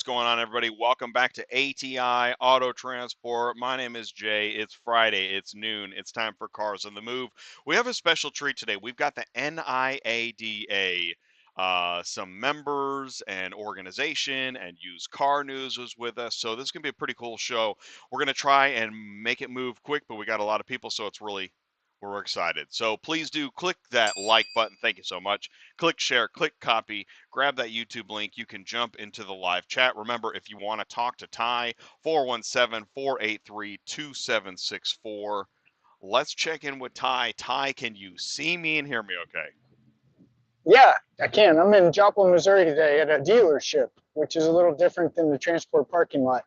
What's going on, everybody? Welcome back to ATI Auto Transport. My name is Jay. It's Friday. It's noon. It's time for Cars on the Move. We have a special treat today. We've got the NIADA, some members and organization, and used car news is with us. So this is going to be a pretty cool show. We're going to try and make it move quick, but we got a lot of people, so we're excited. So please do click that like button. Thank you so much. Click share, click copy, grab that YouTube link. You can jump into the live chat. Remember, if you want to talk to Ty, 417-483-2764. Let's check in with Ty. Ty, can you see me and hear me okay? Yeah, I can. I'm in Joplin, Missouri today at a dealership, which is a little different than the transport parking lot.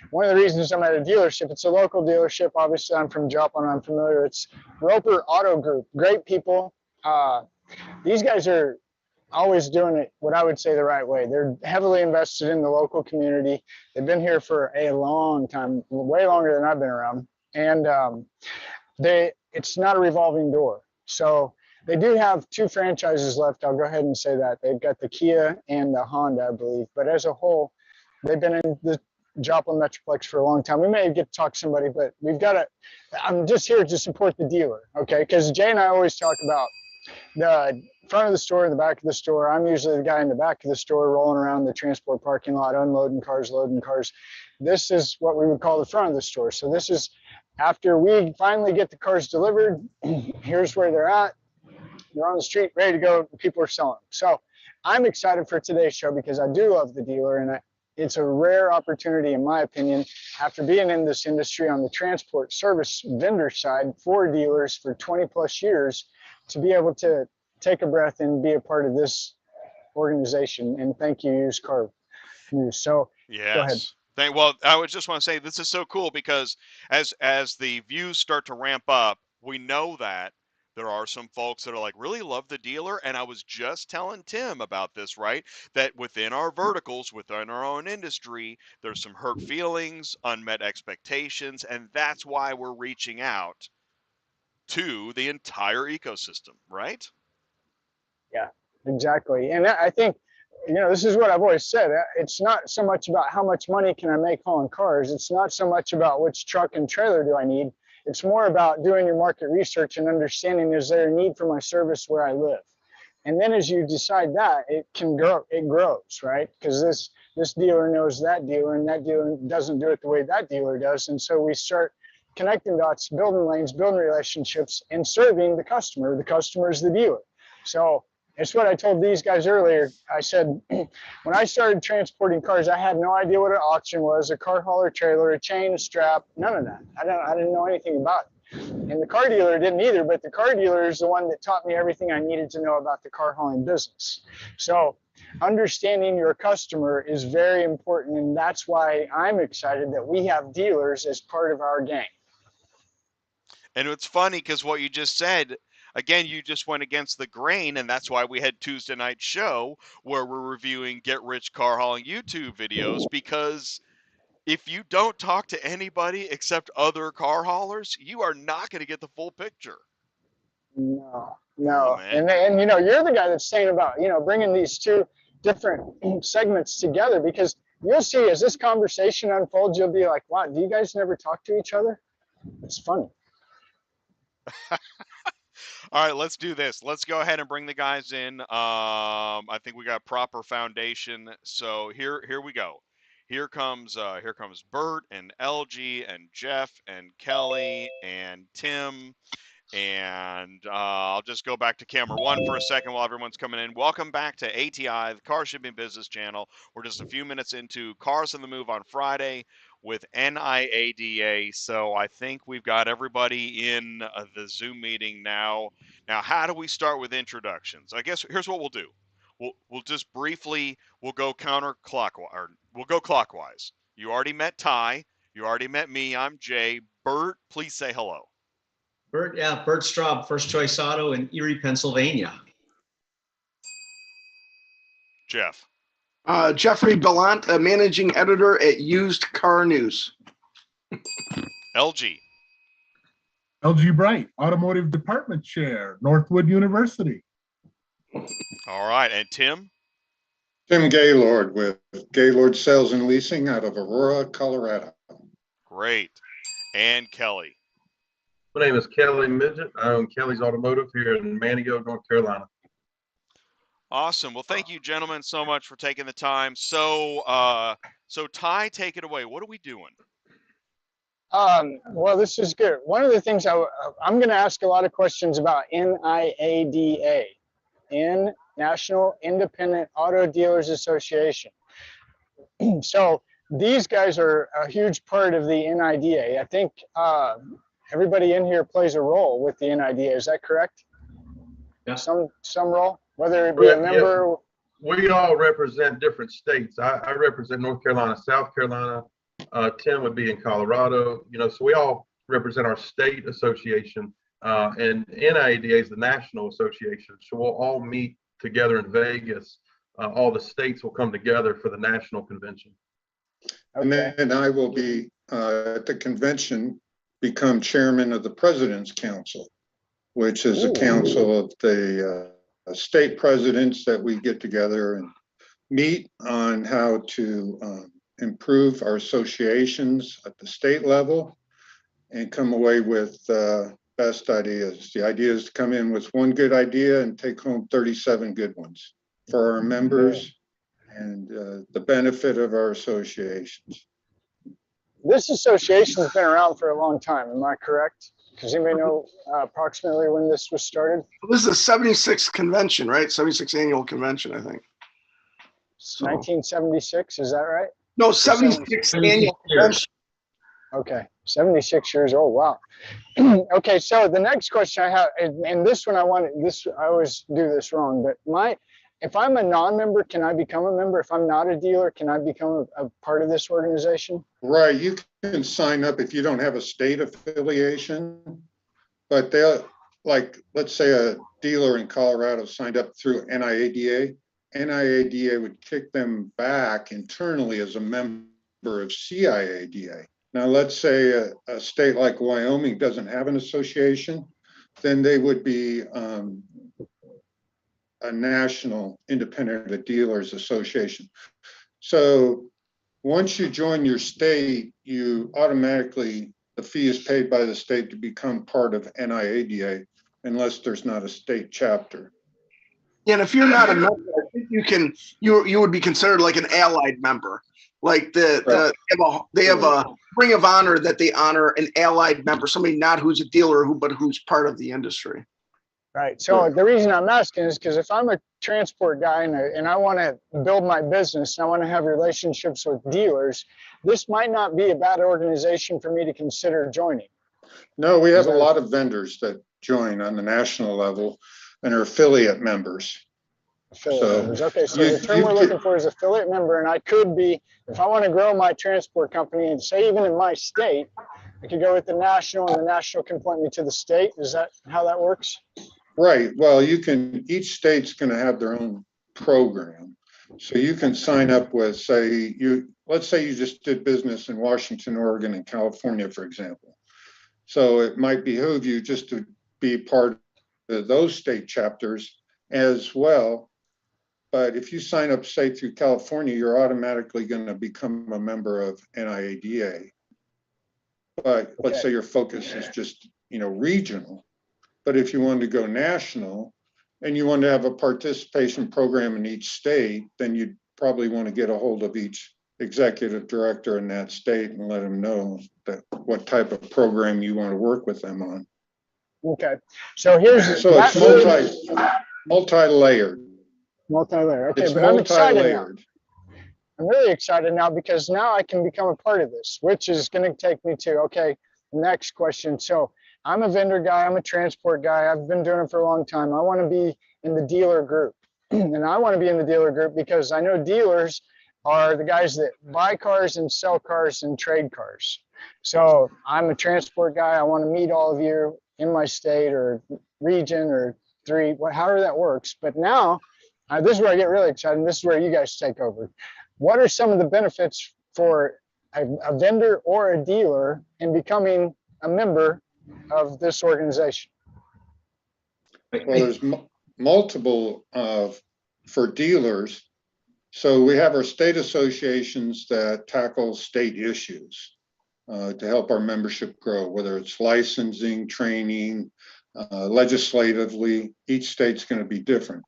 One of the reasons I'm at a dealership, it's a local dealership. Obviously, I'm from Joplin. I'm familiar. It's Roper Auto Group. Great people. These guys are always doing it what I would say the right way. They're heavily invested in the local community. They've been here for a long time, way longer than I've been around. And it's not a revolving door. So they do have two franchises left. I'll go ahead and say that. They've got the Kia and the Honda, I believe. But as a whole, they've been in the Joplin Metroplex for a long time. We may get to talk to somebody, but I'm just here to support the dealer, okay? Because Jay and I always talk about the front of the store and the back of the store. I'm usually the guy in the back of the store rolling around the transport parking lot, unloading cars, loading cars. This is what we would call the front of the store. So this is after we finally get the cars delivered. Here's where they're at. They're on the street, ready to go. People are selling. So I'm excited for today's show because I do love the dealer, and it's a rare opportunity, in my opinion, after being in this industry on the transport service vendor side for dealers for 20 plus years, to be able to take a breath and be a part of this organization. And thank you, Used Car News. So yes. Go ahead. Well, I would just want to say this is so cool because as the views start to ramp up, we know that there are some folks that are like, really love the dealer. And I was just telling Tim about this, right? That within our verticals, within our own industry, there's some hurt feelings, unmet expectations, and that's why we're reaching out to the entire ecosystem, right? Yeah, exactly. And I think, this is what I've always said. It's not so much about how much money can I make hauling cars. It's not so much about which truck and trailer do I need. It's more about doing your market research and understanding, is there a need for my service where I live? And then as you decide that, it can grow, it grows, right? Because this dealer knows that dealer, and that dealer doesn't do it the way that dealer does. And so we start connecting dots, building lanes, building relationships, and serving the customer. The customer is the dealer. So it's what I told these guys earlier. I said, when I started transporting cars, I had no idea what an auction was, a car hauler trailer, a chain, a strap, none of that. I didn't know anything about it. And the car dealer didn't either, but the car dealer is the one that taught me everything I needed to know about the car hauling business. So understanding your customer is very important, and that's why I'm excited that we have dealers as part of our gang. And it's funny because what you just said, again, you just went against the grain, and that's why we had Tuesday night show where we're reviewing Get Rich Car Hauling YouTube videos, because if you don't talk to anybody except other car haulers, you are not going to get the full picture. No. Oh, and you're the guy that's saying about, bringing these two different segments together, because you'll see as this conversation unfolds, you'll be like, wow, do you guys never talk to each other? It's funny. All right, let's do this. Let's go ahead and bring the guys in. I think we got proper foundation. So here we go. Here comes Bert and Elgie and Jeff and Kelly and Tim. And I'll just go back to camera one for a second while everyone's coming in. Welcome back to ATI, the Car Shipping Business Channel. We're just a few minutes into Cars on the Move on Friday with NIADA. So I think we've got everybody in the Zoom meeting now. Now, how do we start with introductions? I guess here's what we'll do. We'll just briefly, we'll go counterclockwise, or we'll go clockwise. You already met Ty. You already met me. I'm Jay. Bert, please say hello. Bert Straub, First Choice Auto in Erie, Pennsylvania. Jeff. Jeffrey Bellant, managing editor at Used Car News. Elgie. Elgie Bright, automotive department chair, Northwood University. All right, and Tim? Tim Gaylord with Gaylord Sales and Leasing out of Aurora, Colorado. Great. And Kelly. My name is Kelly Midgett. I own Kelly's Automotive here in Manio, North Carolina. Awesome. Well, thank you, gentlemen, so much for taking the time. So Ty, take it away. What are we doing? Well, this is good. One of the things I'm going to ask a lot of questions about NIADA, National Independent Auto Dealers Association. So these guys are a huge part of the NIDA. I think everybody in here plays a role with the NIDA. Is that correct? Yeah. Some role, whether it be a member. We all represent different states. I represent North Carolina, South Carolina. Tim would be in Colorado. So we all represent our state association, and NIADA is the national association. So we'll all meet together in Vegas. All the states will come together for the national convention. Okay. And then I will be at the convention, become chairman of the President's Council, which is a council of the state presidents that we get together and meet on how to improve our associations at the state level and come away with best ideas. The idea is to come in with one good idea and take home 37 good ones for our members and the benefit of our associations. This association has been around for a long time. Am I correct? Does anybody know approximately when this was started? This is the 76th convention, right? 76th annual convention, I think. So, 1976, is that right? no, 76th annual convention. Okay, 76 years old. Wow. Okay, so the next question I have, and this one I always do this wrong, but if I'm a non-member, can I become a member? If I'm not a dealer, can I become a part of this organization? Right, you can sign up if you don't have a state affiliation, but they'll, like, let's say a dealer in Colorado signed up through NIADA. NIADA would kick them back internally as a member of CIADA. Now, let's say a state like Wyoming doesn't have an association, then they would be a national independent dealers association. So once you join your state, you automatically, the fee is paid by the state to become part of NIADA unless there's not a state chapter. Yeah, and if you're not a member, I think you would be considered like an allied member. Like they have a ring of honor that they honor an allied member, somebody not who's a dealer but who's part of the industry. Right. So the reason I'm asking is because if I'm a transport guy and I want to build my business and I want to have relationships with dealers, this might not be a bad organization for me to consider joining. No, we have a lot of vendors that join on the national level and are affiliate members. Members. Okay, so the term we're looking for is affiliate member, and I could be, if I want to grow my transport company and say even in my state, I could go with the national and the national can point me to the state. Is that how that works? Right. Well, each state's going to have their own program. So you can sign up with, let's say you just did business in Washington, Oregon, and California, for example. So it might behoove you just to be part of those state chapters as well. But if you sign up, say, through California, you're automatically going to become a member of NIADA. But let's say your focus is just, regional. But if you want to go national and you want to have a participation program in each state, then you'd probably want to get a hold of each executive director in that state and let them know what type of program you want to work with them on. Okay. So it's multi-layered. Multi-layered. Okay, it's but I'm excited now. I'm really excited now because now I can become a part of this, which is going to take me to, next question. So I'm a vendor guy, I'm a transport guy, I've been doing it for a long time. I want to be in the dealer group. And I want to be in the dealer group because I know dealers are the guys that buy cars and sell cars and trade cars. So I'm a transport guy, I want to meet all of you in my state or region or however that works. But now, this is where I get really excited, and this is where you guys take over. What are some of the benefits for a vendor or a dealer in becoming a member of this organization? Well, there's multiple for dealers. So we have our state associations that tackle state issues to help our membership grow, whether it's licensing, training, legislatively. Each state's going to be different.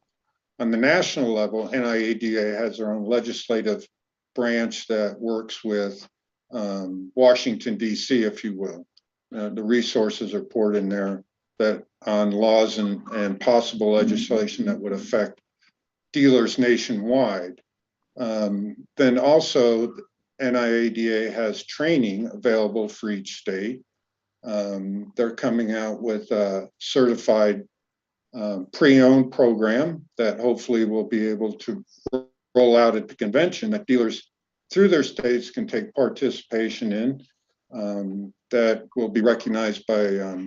On the national level, NIADA has their own legislative branch that works with Washington, D.C., if you will. The resources are poured in there that on laws and possible legislation that would affect dealers nationwide. Then also, NIADA has training available for each state. They're coming out with a certified pre-owned program that hopefully will be able to roll out at the convention that dealers through their states can take participation in, that will be recognized by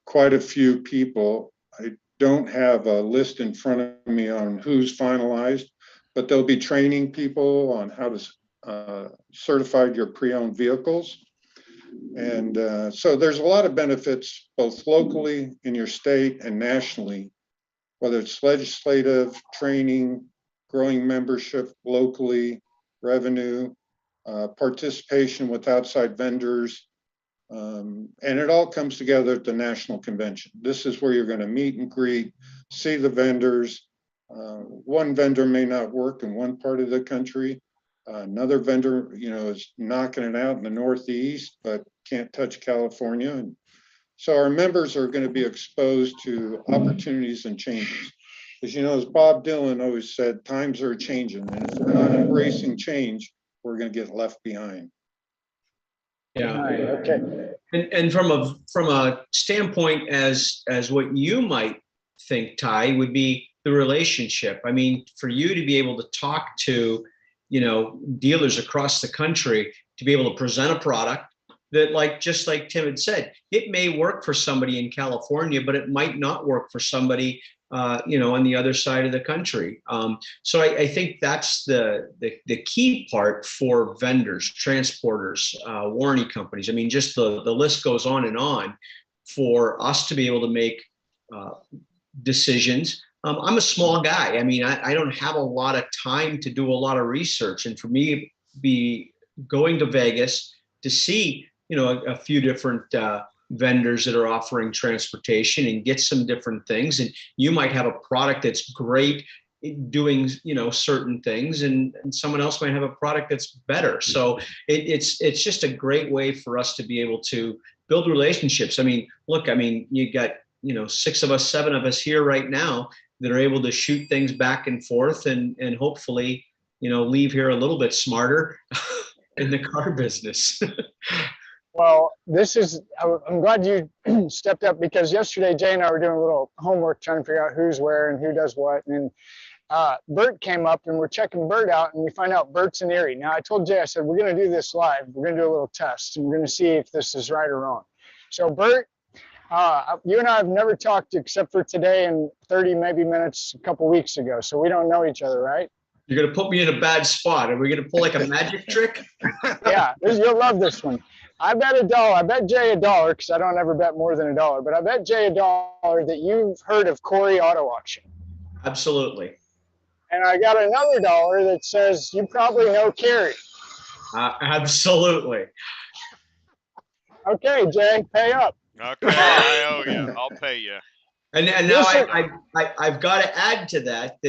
quite a few people. I don't have a list in front of me on who's finalized, but they'll be training people on how to certify your pre-owned vehicles. And so there's a lot of benefits, both locally in your state and nationally, whether it's legislative, training, growing membership locally, revenue, participation with outside vendors. And it all comes together at the national convention. This is where you're going to meet and greet, see the vendors. One vendor may not work in one part of the country. Another vendor, is knocking it out in the Northeast, but can't touch California. And so our members are going to be exposed to opportunities and changes. As you know, as Bob Dylan always said, times are changing. And if we're not embracing change, we're going to get left behind. Yeah. Okay. And from a standpoint as what you might think, Ty, would be the relationship. I mean, for you to be able to talk to, dealers across the country, to be able to present a product that, just like Tim had said, it may work for somebody in California, but it might not work for somebody, on the other side of the country. So I think that's the key part for vendors, transporters, warranty companies. I mean, just the list goes on for us to be able to make decisions. I'm a small guy. I mean, I don't have a lot of time to do a lot of research. And for me, be going to Vegas to see, a few different vendors that are offering transportation and get some different things. And you might have a product that's great doing, certain things, and someone else might have a product that's better. So it's just a great way for us to be able to build relationships. I mean, look, you got, 6 of us, 7 of us here right now that are able to shoot things back and forth and hopefully, leave here a little bit smarter in the car business. Well, I'm glad you stepped up, because yesterday Jay and I were doing a little homework trying to figure out who's where and who does what. And Bert came up and we're checking Bert out, and we find out Bert's in Erie. Now I told Jay, I said, we're going to do this live. We're going to do a little test and we're going to see if this is right or wrong. So Bert, you and I have never talked except for today and 30 maybe minutes a couple weeks ago. So we don't know each other, right? You're going to put me in a bad spot. Are we going to pull like a magic trick? Yeah, you'll love this one. I bet $1. I bet Jay $1, because I don't ever bet more than $1. But I bet Jay $1 that you've heard of Corey Auto Auction. Absolutely. And I got another $1 that says you probably know Carrie. Absolutely. Okay, Jay, pay up. Okay, I owe you. I'll pay you. And now I've got to add to that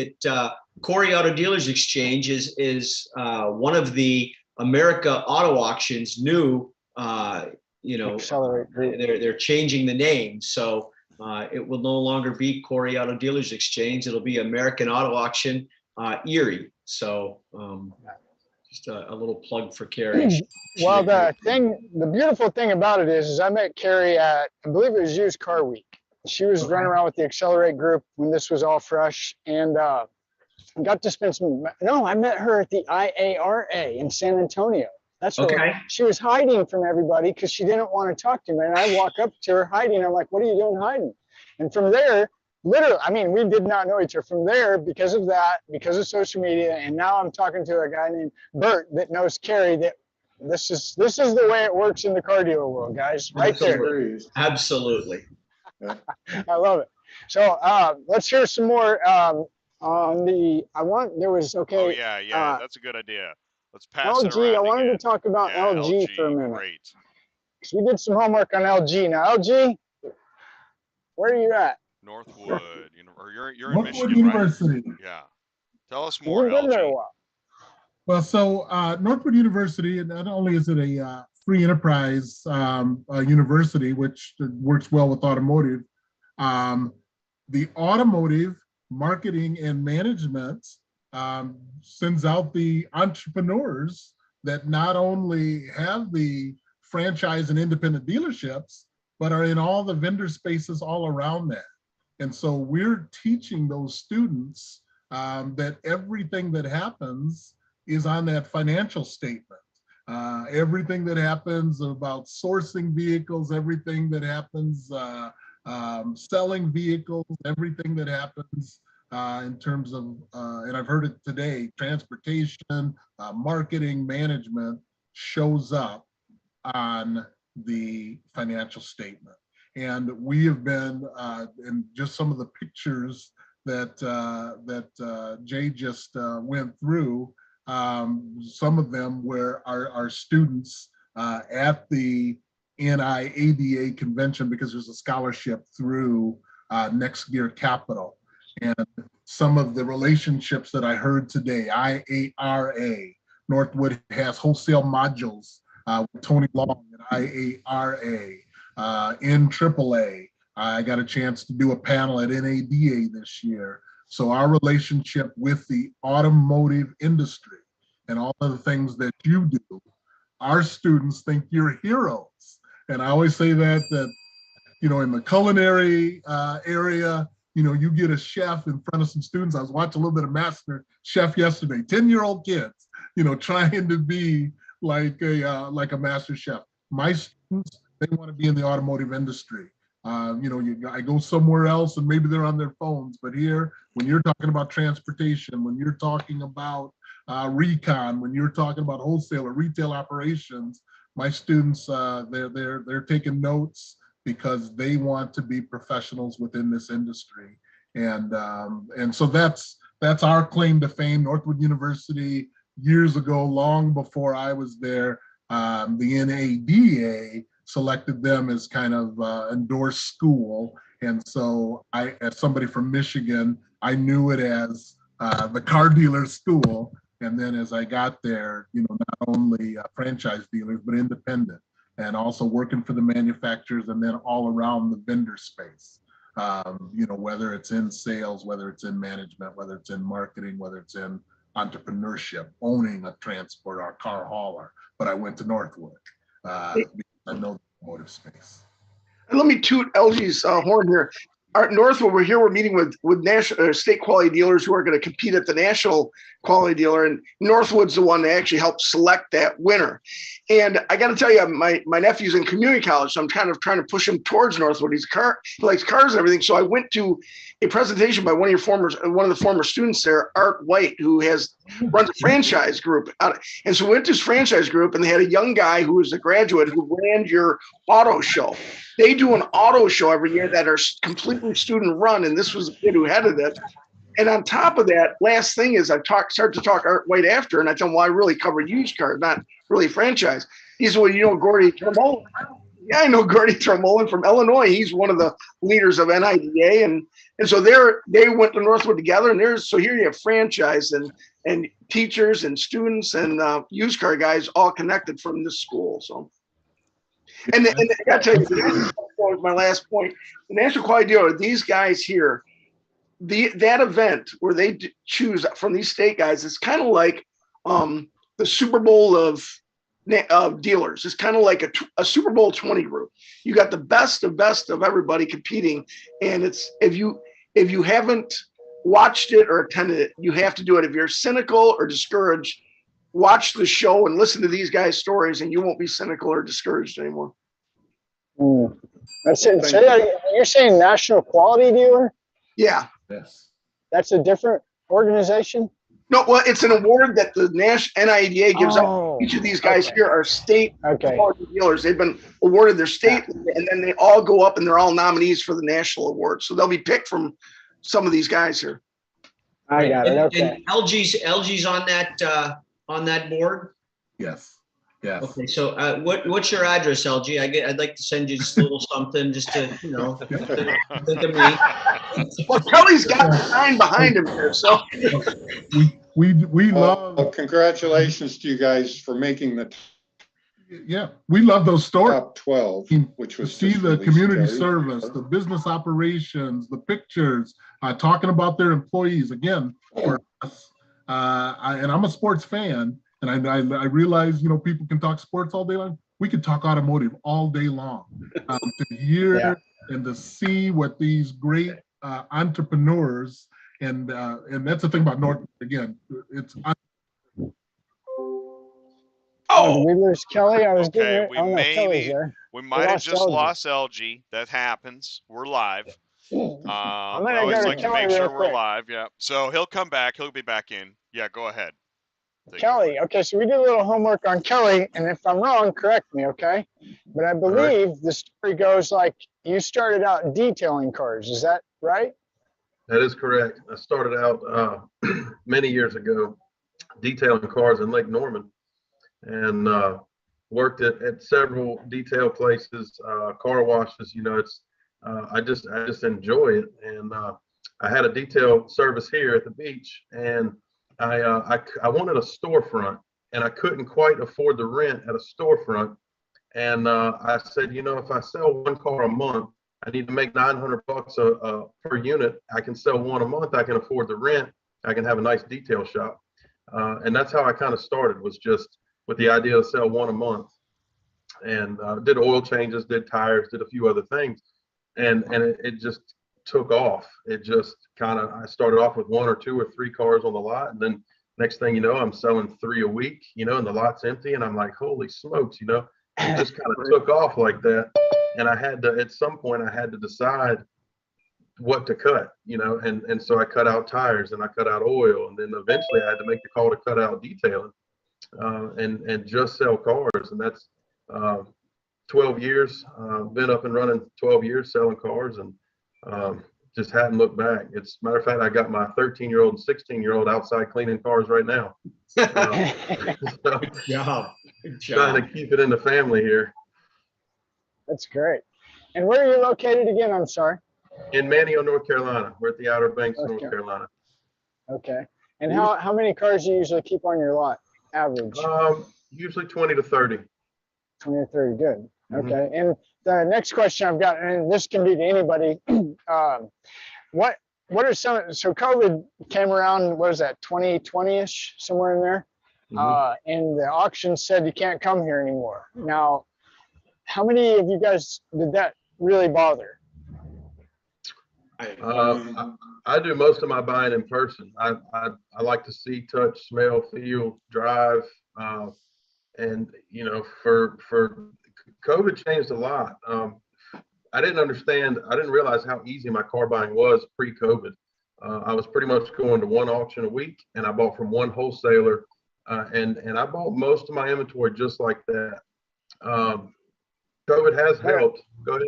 Corey Auto Dealers Exchange is one of the America Auto Auction's new, Accelerate group. They're changing the name. So it will no longer be Corey Auto Dealers Exchange. It'll be American Auto Auction Erie. So just a little plug for Carrie. Well, the beautiful thing about it is I met Carrie at, I believe it was Used Car Week. She was running around with the Accelerate group when this was all fresh, and got to spend I met her at the IARA in San Antonio. That's right. She was hiding from everybody because she didn't want to talk to me. And I walk up to her hiding. I'm like, what are you doing hiding? And from there, literally, we did not know each other. From there, because of that, because of social media, and now I'm talking to a guy named Bert that knows Carrie, that this is the way it works in the car dealer world, guys. Right there. Absolutely. I love it. So let's hear some more Oh yeah, yeah, that's a good idea. Let's pass it LG. I around wanted to again. talk about Yeah, LG for a LG, minute. great. 'Cause we did some homework on LG. Now, LG, where are you at? Northwood, or you're in Northwood Michigan, right? University. Yeah. Tell us more, You've been there a LG. while. Well, so Northwood University, and not only is it a free enterprise university, which works well with automotive, um, the automotive marketing and management sends out the entrepreneurs that not only have the franchise and independent dealerships, but are in all the vendor spaces all around that. And so we're teaching those students that everything that happens is on that financial statement. Everything that happens about sourcing vehicles, everything that happens selling vehicles, everything that happens in terms of, and I've heard it today, transportation, marketing, management shows up on the financial statement. And we have been, in just some of the pictures that Jay just went through, some of them where our students at the NIADA Convention, because there's a scholarship through Next Gear Capital. And some of the relationships that I heard today, IARA, Northwood has wholesale modules with Tony Long at IARA, in AAA. I got a chance to do a panel at NADA this year. So our relationship with the automotive industry and all of the things that you do, our students think you're heroes. And I always say that in the culinary area, you get a chef in front of some students. I was watching a little bit of Master Chef yesterday, 10-year-old kids, trying to be like a master chef. My students, they want to be in the automotive industry. I go somewhere else and maybe they're on their phones, but here, when you're talking about transportation, when you're talking about recon, when you're talking about wholesale or retail operations, my students, they're taking notes because they want to be professionals within this industry. And so that's our claim to fame. Northwood University, years ago, long before I was there, the NADA selected them as kind of endorsed school. And so as somebody from Michigan, I knew it as the car dealer school. And then as I got there, not only franchise dealers, but independent, and also working for the manufacturers and then all around the vendor space. Whether it's in sales, whether it's in management, whether it's in marketing, whether it's in entrepreneurship, owning a transport or a car hauler. But I went to Northwood because I know the automotive space. And let me toot LG's horn here. At Northwood, we're meeting with national state quality dealers who are going to compete at the national quality dealer, and Northwood's the one that actually helped select that winner. And I got to tell you, my nephew's in community college, so I'm kind of trying to push him towards Northwood. He likes cars and everything. So I went to a presentation by one of the former students there, Art White, who runs a franchise group. And so we went to his franchise group, and they had a young guy who was a graduate who ran your auto show. They do an auto show every year that are completely student run, and this was the kid who headed it. And on top of that, last thing is I started to talk Art White after, and I tell him, well, I really cover used cars, not really franchise. He said, well, Gordy Tremolin. Yeah, I know Gordy Tremolin from Illinois. He's one of the leaders of NIADA, and so they went to Northwood together. And so here you have franchise and teachers and students and used car guys all connected from this school. So. And I got to tell you, my last point, the national quality dealer, these guys here, that event where they choose from these state guys, it's kind of like the Super Bowl of dealers. It's kind of like a Super Bowl 20 group. You got the best of everybody competing, and it's if you haven't watched it or attended it, you have to do it. If you're cynical or discouraged, watch the show and listen to these guys' stories, and you won't be cynical or discouraged anymore. That's it. So you're saying national quality dealer? Yeah. Yes. That's a different organization? No, well, it's an award that the NIADA gives out. Each of these guys here are state quality dealers. They've been awarded their state, and then they all go up and they're all nominees for the national award. So they'll be picked from some of these guys here. I got it. Okay. And LG's on that board. Yes. Yes. Okay, so what's your address, LG? I'd like to send you just a little something, just to think of me. Well, Kelly's got the sign behind him here, so. We love. Well, congratulations to you guys for making the Yeah, we love those stories. top 12, which was see just the released, community Gary. service, the business operations, the pictures, talking about their employees again for us. And I'm a sports fan, and I realize, you know, people can talk sports all day long. We could talk automotive all day long. To hear and to see what these great entrepreneurs and that's the thing about Northwood. Again, it's. Oh, we lose Kelly. I was Okay, getting it. Kelly's there. we might have just Elgie. lost Elgie. That happens. We're live. I'm We gonna always go to like to Kelly make real sure we're quick. live. Yeah. So he'll come back. He'll be back in. Yeah, go ahead. Take it Kelly, away. okay, so we did a little homework on Kelly, and if I'm wrong, correct me, okay? But I believe the story goes like you started out detailing cars. Is that right? That is correct. I started out many years ago detailing cars in Lake Norman, and worked at several detail places, car washes. You know, it's I just enjoy it. And I had a detail service here at the beach, and I wanted a storefront, and I couldn't quite afford the rent at a storefront. And I said, you know, if I sell one car a month, I need to make $900 per unit. I can sell one a month. I can afford the rent. I can have a nice detail shop. And that's how I kind of started, was just with the idea to sell one a month. And did oil changes, did tires, did a few other things. And it just took off. It just kind of, I started off with 1 or 2 or 3 cars on the lot. And then next thing you know, I'm selling 3 a week, you know, and the lot's empty. And I'm like, holy smokes, you know, it just kind of took off like that. And I had to, at some point, I had to decide what to cut, you know, and so I cut out tires and I cut out oil. And then eventually I had to make the call to cut out detailing and just sell cars. And that's 12 years, been up and running 12 years selling cars, and just hadn't looked back. It's matter of fact, I got my 13-year-old and 16-year-old outside cleaning cars right now. So, Good job. Good trying job. to keep it in the family here. That's great. And where are you located again? I'm sorry. In Manteo, North Carolina. We're at the Outer Banks, North North Carolina. Okay. And how many cars do you usually keep on your lot, average? Usually 20 to 30. 20 or 30, good. Mhm. Okay. And the next question I've got, and this can be to anybody, what are some, so COVID came around, what is that, 2020-ish, somewhere in there? And the auction said you can't come here anymore. Now, how many of you guys did that really bother? I do most of my buying in person. I like to see, touch, smell, feel, drive, and you know, for COVID changed a lot. I didn't understand. I didn't realize how easy my car buying was pre-COVID. I was pretty much going to one auction a week, and I bought from one wholesaler, and I bought most of my inventory just like that. COVID has helped. Go ahead.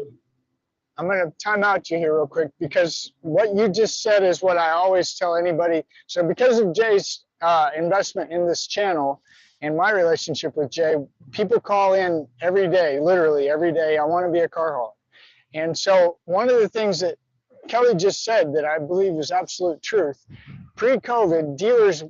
I'm going to time out you here real quick, because what you just said is what I always tell anybody. So because of Jay's investment in this channel and my relationship with Jay, people call in every day, literally every day, I want to be a car hauler. And so one of the things that Kelly just said that I believe is absolute truth, pre-COVID, dealers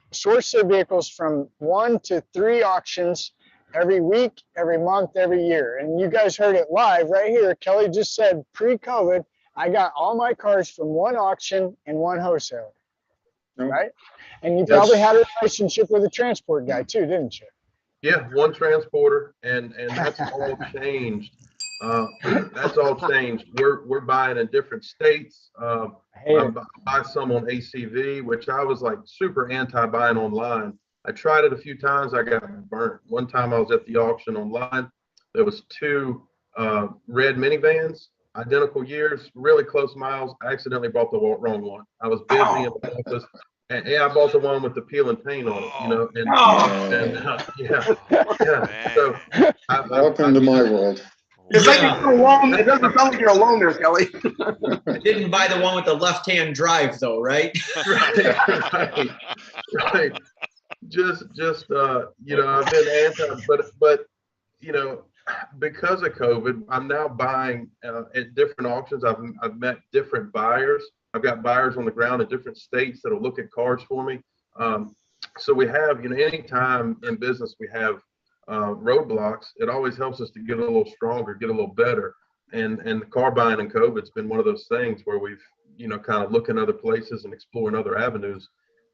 source their vehicles from 1 to 3 auctions every week, every month, every year. And you guys heard it live right here. Kelly just said pre-COVID, I got all my cars from one auction and one wholesaler, right? And you probably had a relationship with a transport guy too, didn't you? Yeah, one transporter, and that's all changed. That's all changed. We're buying in different states. I buy some on ACV, which I was like super anti buying online. I tried it a few times. I got burnt. One time I was at the auction online. There was 2 red minivans, identical years, really close miles. I accidentally bought the wrong one. I was busy in the office. And I bought the one with the peel and paint on it, you know, Yeah. So Welcome to my world. It's like Yeah. you're alone. It doesn't sound like you're alone there, Kelly. I didn't buy the one with the left-hand drive though, right? Right. Right. Just you know, I've been anti, but you know, because of COVID, I'm now buying at different auctions. I've met different buyers. I've got buyers on the ground in different states that'll look at cars for me. So we have, you know, anytime in business we have roadblocks, it always helps us to get a little stronger, get a little better. And the car buying in COVID's been one of those things where we've, you know, kind of looking other places and exploring other avenues.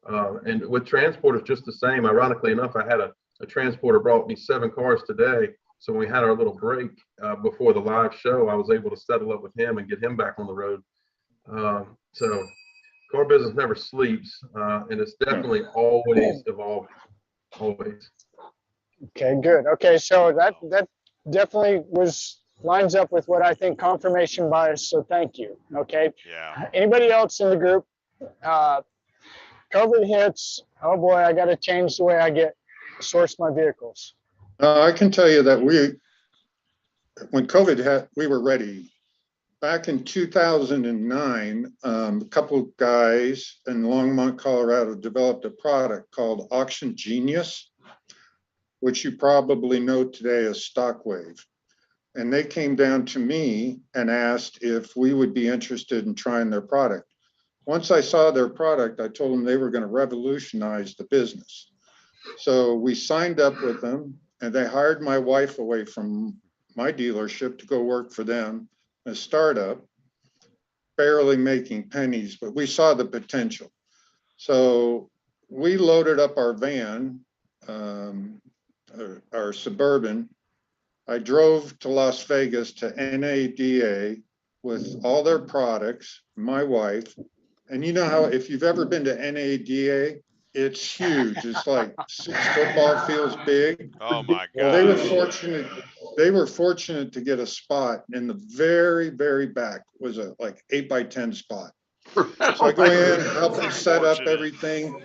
And with transport, it's just the same. Ironically enough, I had a transporter brought me 7 cars today. So when we had our little break before the live show, I was able to settle up with him and get him back on the road. So car business never sleeps, and it's definitely always evolving, always. Okay, good. Okay, so that definitely lines up with what I think confirmation bias. So thank you. Okay. Yeah. Anybody else in the group? COVID hits. Oh boy, I got to change the way I source my vehicles. I can tell you that when COVID hit, we were ready. Back in 2009, a couple of guys in Longmont, Colorado, developed a product called Auction Genius, which you probably know today as Stockwave. And they came down to me and asked if we would be interested in trying their product. Once I saw their product, I told them they were going to revolutionize the business. So we signed up with them, and they hired my wife away from my dealership to go work for them, a startup, barely making pennies, but we saw the potential. So we loaded up our van, our Suburban. I drove to Las Vegas to NADA with all their products, my wife. And you know how, if you've ever been to NADA, it's huge. It's like 6 football fields big. Oh my God. Well, they were fortunate to get a spot in the very, very back. Was a like 8x10 spot. So I go in, help them set up everything.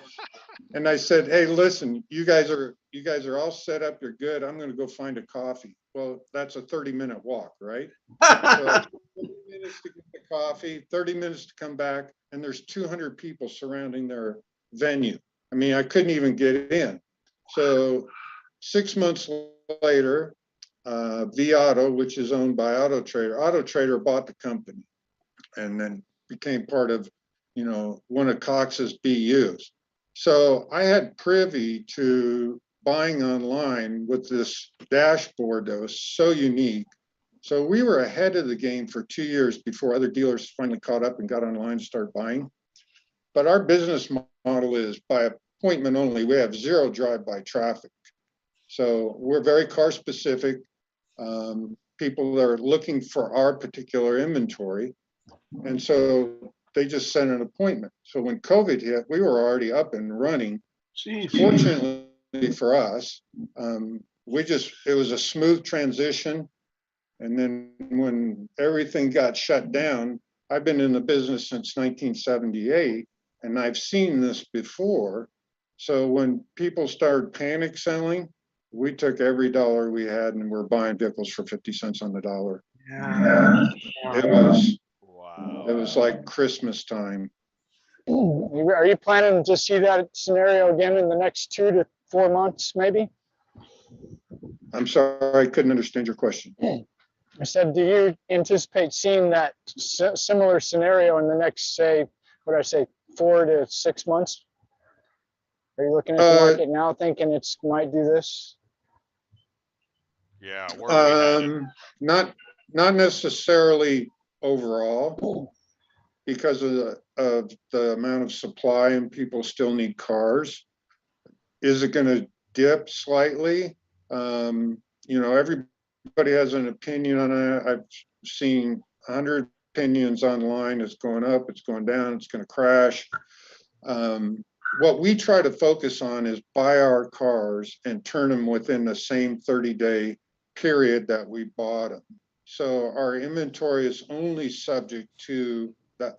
And I said, hey, listen, you guys are all set up. You're good. I'm going to go find a coffee. Well, that's a 30-minute walk, right? So 30 minutes to get the coffee, 30 minutes to come back, and there's 200 people surrounding their venue. I mean, I couldn't even get in. So 6 months later, vAuto, which is owned by Auto Trader bought the company and then became part of, you know, one of Cox's BUs. So I had privy to buying online with this dashboard that was so unique. So we were ahead of the game for 2 years before other dealers finally caught up and got online and started buying. But our business model is by appointment only. We have 0 drive-by traffic. So we're very car specific. People are looking for our particular inventory. And so they just sent an appointment. So when COVID hit, we were already up and running. Jeez. Fortunately for us, it was a smooth transition. And then when everything got shut down, I've been in the business since 1978, and I've seen this before. So when people started panic selling, we took every dollar we had and we're buying vehicles for 50 cents on the dollar. Yeah. It was like Christmas time. Are you planning to see that scenario again in the next 2 to 4 months, maybe? I'm sorry, I couldn't understand your question. I said, do you anticipate seeing that similar scenario in the next, say, 4 to 6 months? Are you looking at the market now thinking it's might do this? Yeah. Where are we headed? Not necessarily overall, because of the amount of supply and people still need cars. Is it going to dip slightly? You know, everybody has an opinion on it. I've seen 100 opinions online. It's going up, it's going down, it's going to crash. What we try to focus on is buy our cars and turn them within the same 30-day period that we bought them. So our inventory is only subject to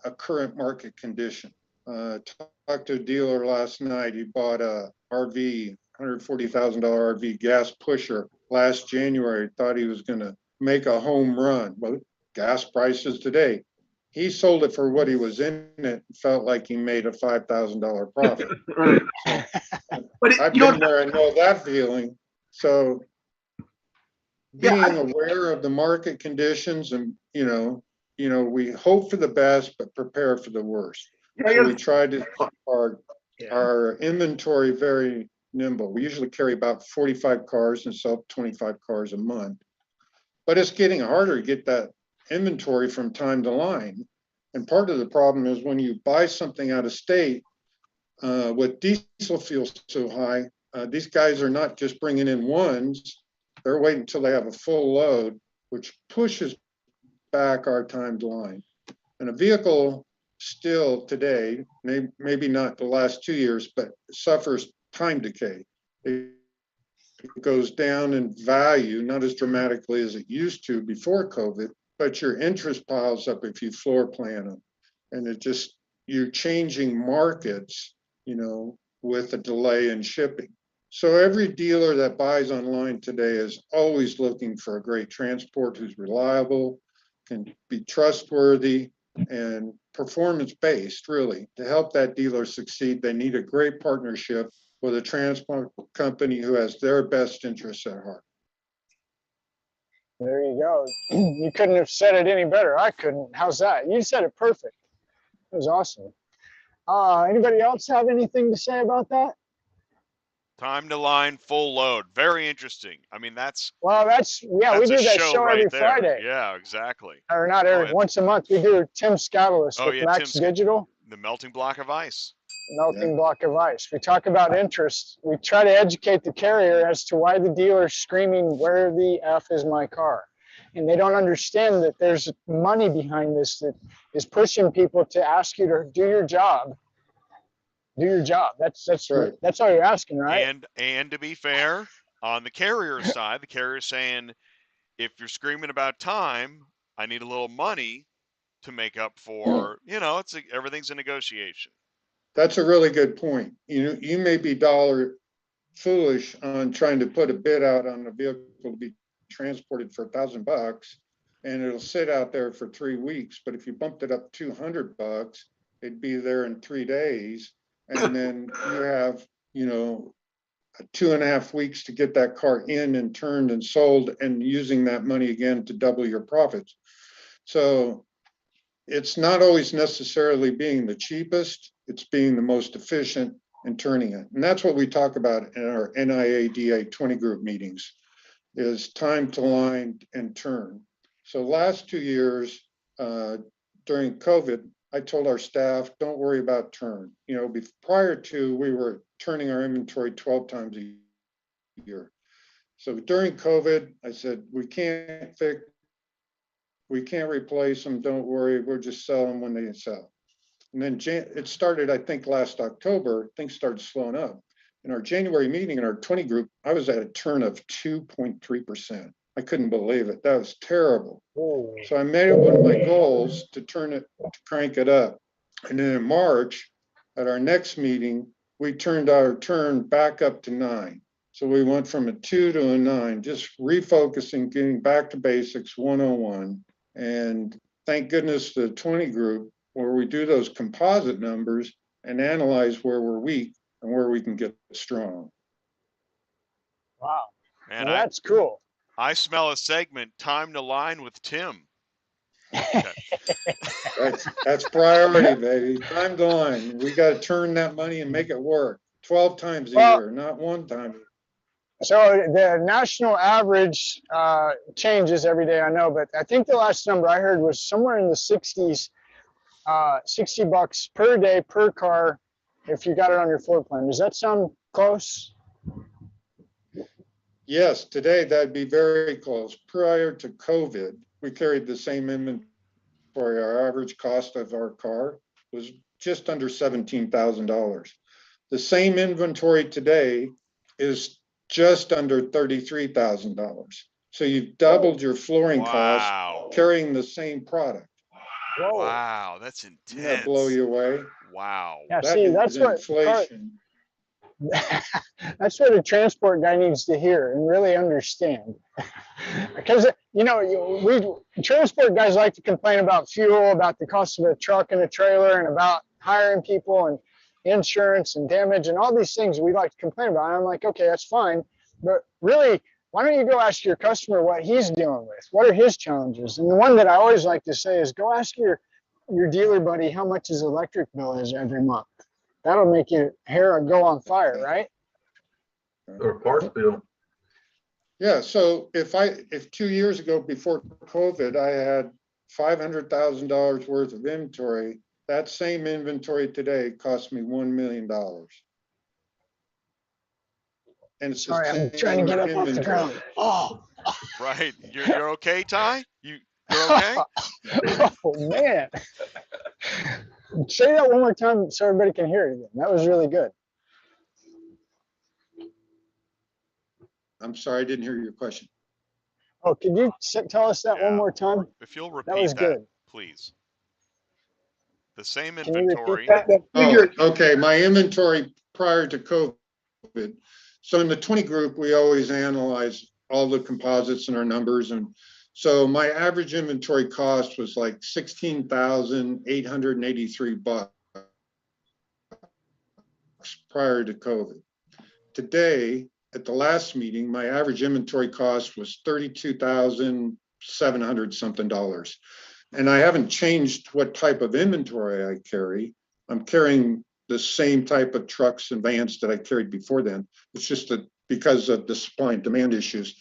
a current market condition. Talked to a dealer last night. He bought a RV, $140,000 RV gas pusher last January. Thought he was going to make a home run. Well, gas prices today. He sold it for what he was in it, felt like he made a $5,000 profit. Right. So, But I've you know, been there, I know that feeling. So Yeah, being aware of the market conditions and, we hope for the best, but prepare for the worst. I So we guess- try to keep our inventory very nimble. We usually carry about 45 cars and sell 25 cars a month. But it's getting harder to get that inventory from time to line. And part of the problem is when you buy something out of state, with diesel fuel so high, these guys are not just bringing in ones, they're waiting until they have a full load, which pushes back our time to line. And a vehicle still today, maybe not the last 2 years, but suffers time decay. It goes down in value, not as dramatically as it used to before COVID, but your interest piles up if you floor plan them. And you're changing markets, with a delay in shipping. So every dealer that buys online today is always looking for a great transport who's reliable, can be trustworthy, and performance-based, really. To help that dealer succeed, they need a great partnership with a transport company who has their best interests at heart. There you go. You couldn't have said it any better. I couldn't. How's that? You said it perfect. It was awesome. Anybody else have anything to say about that? Time to line, full load. Very interesting. I mean, Well, we a do that show show right every there. Friday. Yeah, exactly. Or not every, yeah. once a month. We do Tim Scatolus Oh, with yeah, Max Tim's Digital. the melting block of ice. Melting block of ice. We talk about interest. We try to educate the carrier as to why the dealer is screaming, "Where the F is my car?" And they don't understand that there's money behind this that is pushing people to ask you to do your job. Do your job. That's right. That's all you're asking, right? And to be fair, on the carrier side, the carrier's saying, if you're screaming about time, I need a little money to make up for, everything's a negotiation. That's a really good point. You may be dollar foolish on trying to put a bid out on a vehicle to be transported for $1,000, and it'll sit out there for 3 weeks. But if you bumped it up $200, it'd be there in 3 days, and then you have 2.5 weeks to get that car in and turned and sold, and using that money again to double your profits. So it's not always necessarily being the cheapest, it's being the most efficient and turning it. And that's what we talk about in our NIADA 20 group meetings, is time to line and turn. So last 2 years, during COVID, I told our staff, don't worry about turn. Prior to, we were turning our inventory 12 times a year. So during COVID, I said, we can't replace them, don't worry, we'll just sell them when they sell. And then it started, I think, last October, things started slowing up. In our January meeting, in our 20 group, I was at a turn of 2.3%. I couldn't believe it. That was terrible. Ooh. So I made it one of my goals to crank it up. And then in March, at our next meeting, we turned our turn back up to 9. So we went from a 2 to a 9, just refocusing, getting back to basics 101. And thank goodness the 20 group, where we do those composite numbers and analyze where we're weak and where we can get strong. Wow. Man, well, that's cool. I smell a segment, time to line with Tim. That's priority, baby. Time to line. We got to turn that money and make it work 12 times a year, not one time. So the national average changes every day, I know, but I think the last number I heard was somewhere in the 60s, $60 per day per car if you got it on your floor plan. Does that sound close? Yes, today that'd be very close. Prior to COVID, we carried the same inventory. Our average cost of our car was just under $17,000. The same inventory today is just under $33,000. So you've doubled your flooring cost carrying the same product. Whoa. Wow, that's intense. Doesn't that blow you away? Wow. Yeah, That see, is that's what inflation. That's what a transport guy needs to hear and really understand. Because, you know, we transport guys like to complain about fuel, about the cost of a truck and a trailer, and about hiring people and insurance and damage and all these things we like to complain about. And I'm like, okay, that's fine. But really, why don't you go ask your customer what he's dealing with? What are his challenges? And the one that I always like to say is go ask your dealer buddy how much his electric bill is every month. That'll make your hair go on fire, right? Or parts bill. Yeah, so if 2 years ago before COVID, I had $500,000 worth of inventory, that same inventory today cost me $1 million. And it's Sorry, I'm trying to get up off the ground. Oh, Right. You're okay, Ty? You're okay? oh man. Say that one more time so everybody can hear it again. That was really good. I'm sorry, I didn't hear your question. Oh, could you tell us that one Yeah. more time? If you'll That was repeat that, good. please. The same Can you repeat inventory. that? Oh, okay, my inventory prior to COVID. So in the 20 group, we always analyze all the composites and our numbers. And so my average inventory cost was like $16,883 prior to COVID. Today, at the last meeting, my average inventory cost was $32,700 something. And I haven't changed what type of inventory I carry. I'm carrying the same type of trucks and vans that I carried before then. It's just that because of the supply and demand issues,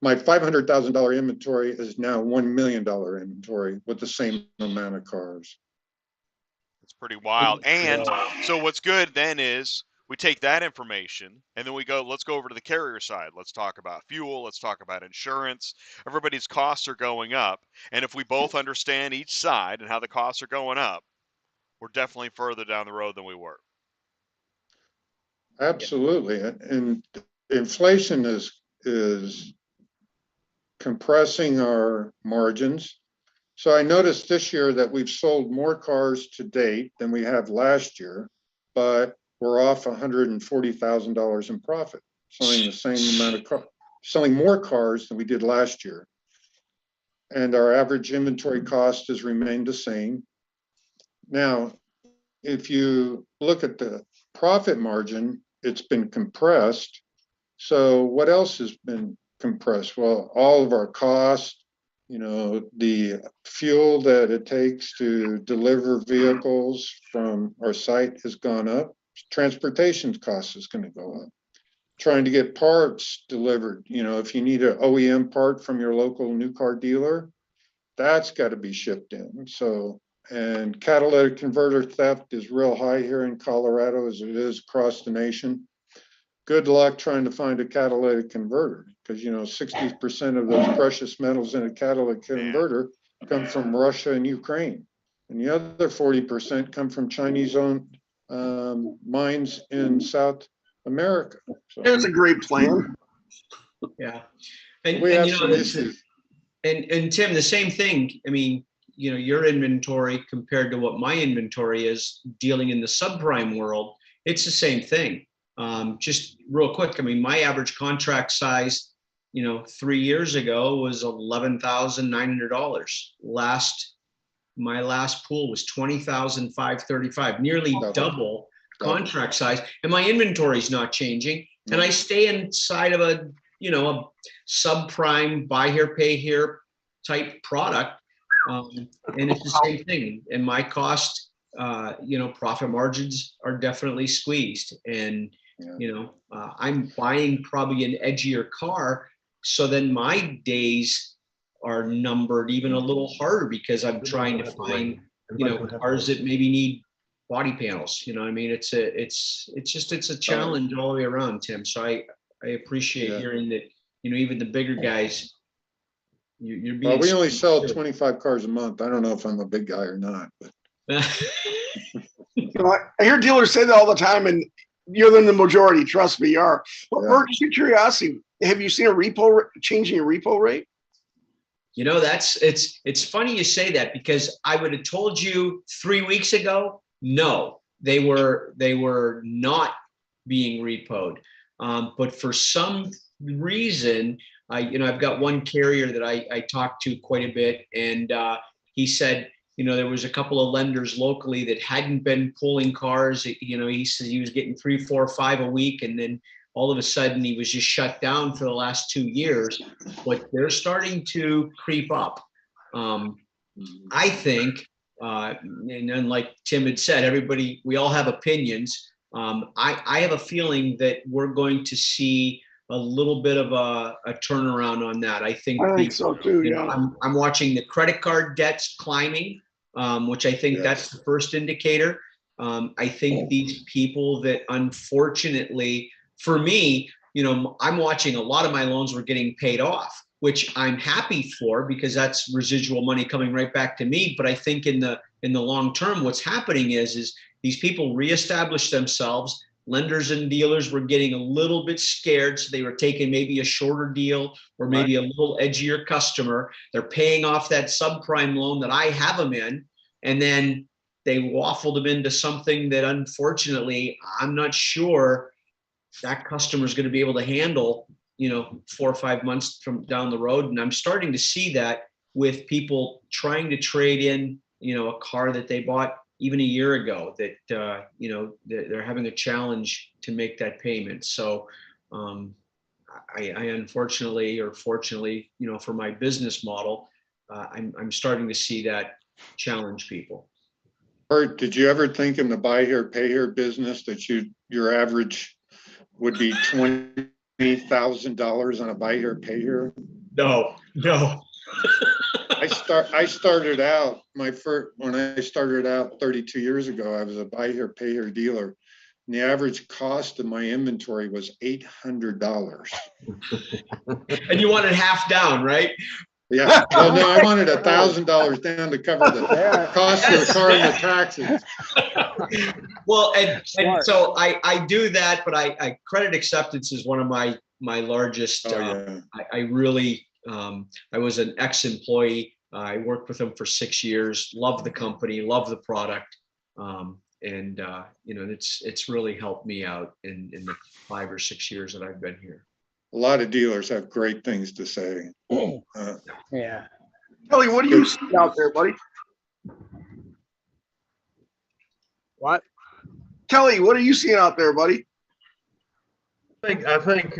my $500,000 inventory is now $1 million inventory with the same amount of cars. It's pretty wild. And so what's good then is we take that information and then let's go over to the carrier side. Let's talk about fuel. Let's talk about insurance. Everybody's costs are going up. And if we both understand each side and how the costs are going up, we're definitely further down the road than we were. Absolutely. And inflation is compressing our margins. So I noticed this year that we've sold more cars to date than we have last year, but we're off $140,000 in profit, selling the same amount of cars, selling more cars than we did last year. And our average inventory cost has remained the same. Now, if you look at the profit margin, it's been compressed. So what else has been compressed? Well, all of our costs, you know, the fuel that it takes to deliver vehicles from our site has gone up. Transportation cost is going to go up. Trying to get parts delivered, you know, if you need an OEM part from your local new car dealer, that's got to be shipped in. So, and catalytic converter theft is real high here in Colorado as it is across the nation. Good luck trying to find a catalytic converter because, you know, 60% of those precious metals in a catalytic converter come from Russia and Ukraine. And the other 40% come from Chinese-owned mines in South America. So That's a great plan. Yeah. And, we and have you know, some issues. And Tim, the same thing. I mean, you know, your inventory compared to what my inventory is dealing in the subprime world, it's the same thing. Just real quick, I mean, my average contract size, you know, 3 years ago was $11,900. My last pool was $20,535, nearly double contract size, and my inventory is not changing. And I stay inside of a, you know, a subprime buy here, pay here type product. And it's the same thing. And my cost, you know, profit margins are definitely squeezed. And, you know, I'm buying probably an edgier car. So then my days are numbered even a little harder because I'm trying to find, you know, cars that maybe need body panels. You know what I mean? It's a challenge all the way around, Tim. So I appreciate hearing that, you know, even the bigger guys, you're being. Well, we only sell 25 cars a month. I don't know if I'm a big guy or not. But. You know, I hear dealers say that all the time, and you're in the majority. Trust me, you are. But Bert, just out of curiosity, have you seen a change in your repo rate? You know, it's funny you say that because I would have told you 3 weeks ago, no, they were not being repoed. But for some reason, I've got one carrier that I talked to quite a bit, and he said, there was a couple of lenders locally that hadn't been pulling cars. He said he was getting 3, 4, 5 a week, and then all of a sudden he was just shut down for the last 2 years. But they're starting to creep up. I think, and like Tim had said, we all have opinions. I have a feeling that we're going to see a little bit of a turnaround on that. I think so too. I'm watching the credit card debts climbing, which I think that's the first indicator. I think these people that, unfortunately, for me, I'm watching a lot of my loans were getting paid off, which I'm happy for, because that's residual money coming right back to me. But I think in the long term, what's happening is these people reestablish themselves. Lenders and dealers were getting a little bit scared, so they were taking maybe a shorter deal or maybe a little edgier customer. They're paying off that subprime loan that I have them in, and then they waffled them into something that, unfortunately, I'm not sure that customer is going to be able to handle, 4 or 5 months from down the road. And I'm starting to see that with people trying to trade in, a car that they bought even a year ago, that they're having a challenge to make that payment. So I unfortunately, or fortunately, for my business model, I'm starting to see that challenge people. Bert, did you ever think in the buy here, pay here business that your average would be $20,000 on a buy here, pay here? No. I started out when I started out 32 years ago, I was a buy here, pay here dealer. And the average cost of my inventory was $800. And you wanted half down, right? Yeah. Well, no, I wanted $1,000 down to cover the cost of the car and the taxes. Well, and so I do that, but I credit acceptance is one of my largest. I really, I was an ex-employee. I worked with them for 6 years, love the company, love the product. And it's really helped me out in the 5 or 6 years that I've been here. A lot of dealers have great things to say. Yeah. Kelly, what do you see out there, buddy? What? Kelly, what are you seeing out there, buddy? I think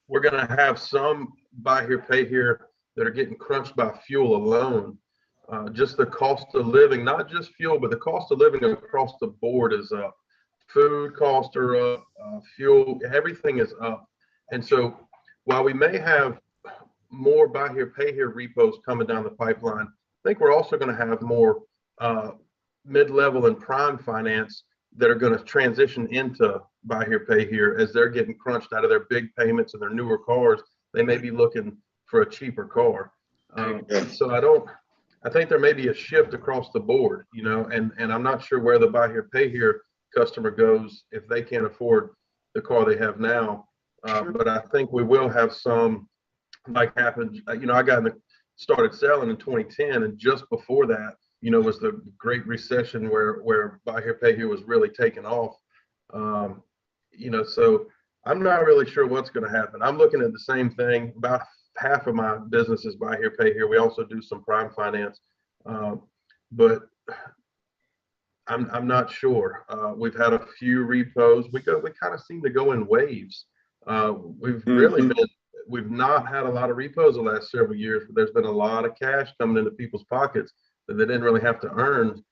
we're going to have some buy here, pay here that are getting crunched by fuel alone. Just the cost of living, not just fuel, but the cost of living across the board is up. Food costs are up, fuel, everything is up. And so while we may have more buy here, pay here repos coming down the pipeline, I think we're also going to have more mid-level and prime finance that are going to transition into buy here, pay here as they're getting crunched out of their big payments and their newer cars. They may be looking for a cheaper car. So I think there may be a shift across the board, and I'm not sure where the buy here, pay here customer goes if they can't afford the car they have now. But I think we will have some, like happened, I started selling in 2010, and just before that, was the Great Recession where buy here, pay here was really taking off. So I'm not really sure what's going to happen. I'm looking at the same thing. About half of my business is buy here, pay here. We also do some prime finance, but I'm not sure. We've had a few repos. We kind of seem to go in waves. We've not had a lot of repos the last several years, but there's been a lot of cash coming into people's pockets that they didn't really have to earn,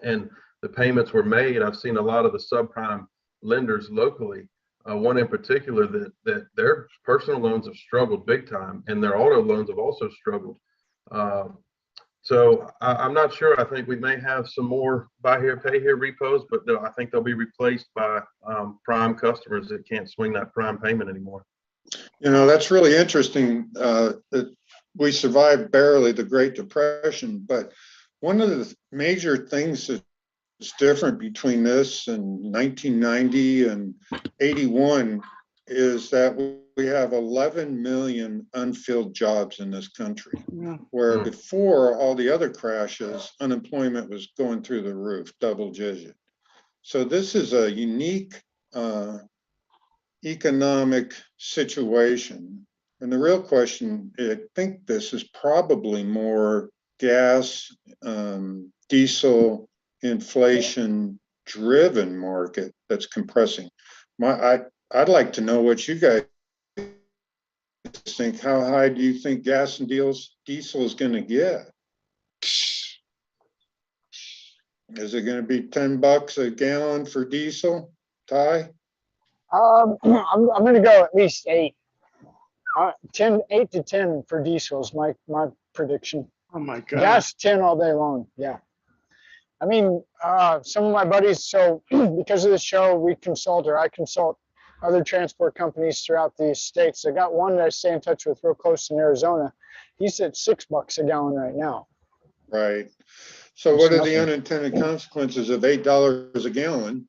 and the payments were made. I've seen a lot of the subprime lenders locally, one in particular that their personal loans have struggled big time, and their auto loans have also struggled. So I'm not sure. I think we may have some more buy here, pay here repos, but I think they'll be replaced by prime customers that can't swing that prime payment anymore. That's really interesting that we survived barely the Great Depression, but one of the major things that's different between this and 1990 and 81 is that we have 11 million unfilled jobs in this country, where before all the other crashes, unemployment was going through the roof, double digit. So this is a unique economic situation. And the real question, I think this is probably more gas, diesel, inflation driven market that's compressing. I'd like to know what you guys think. How high do you think gas and diesel is going to get? Is it going to be $10 a gallon for diesel, Ty? I'm going to go at least 8. 8 to 10 for diesel is my prediction. Oh my God. Gas 10 all day long. Yeah. I mean, some of my buddies, so because of the show, I consult other transport companies throughout the states. I got one that I stay in touch with real close in Arizona. He's at $6 a gallon right now. Right. So what are the unintended consequences of $8 a gallon